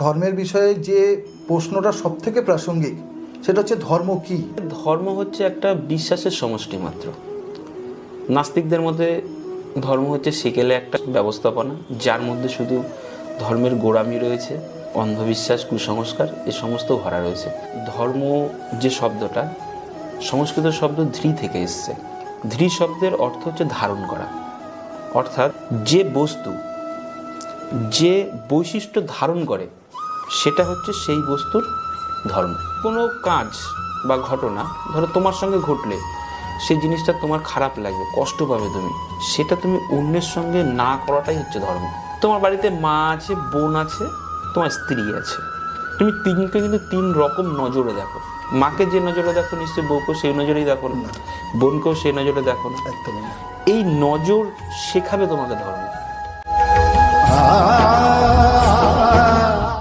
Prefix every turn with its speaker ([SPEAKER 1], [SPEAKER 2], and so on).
[SPEAKER 1] ধর্মের বিষয়ে যে প্রশ্নটা সব থেকে প্রাসঙ্গিক সেটা হচ্ছে ধর্ম কি?
[SPEAKER 2] ধর্ম হচ্ছে একটা বিশ্বাসের সমষ্টি মাত্র। নাস্তিকদের মধ্যে ধর্ম হচ্ছে সেকেলে একটা ব্যবস্থাপনা, যার মধ্যে শুধু ধর্মের গোড়ামি রয়েছে, অন্ধবিশ্বাস, কুসংস্কার এ সমস্ত ভরা রয়েছে। ধর্ম যে শব্দটা সংস্কৃত শব্দ ধ্রি থেকে এসছে। ধ্রি শব্দের অর্থ হচ্ছে ধারণ করা, অর্থাৎ যে বস্তু যে বৈশিষ্ট্য ধারণ করে সেটা হচ্ছে সেই বস্তুর ধর্ম। কোনো কাজ বা ঘটনা ধরো তোমার সঙ্গে ঘটলে সেই জিনিসটা তোমার খারাপ লাগবে, কষ্ট পাবে তুমি, সেটা তুমি অন্যের সঙ্গে না করাটাই হচ্ছে ধর্ম। তোমার বাড়িতে মা আছে, বোন আছে, তোমার স্ত্রী আছে, তুমি তিনকে কিন্তু তিন রকম নজরে দেখো। মাকে যে নজরে দেখো নিশ্চয়ই বউকেও সেই নজরেই দেখো না, বোনকেও সেই নজরে দেখো না। এই নজর শেখাবে তোমাকে ধর্ম।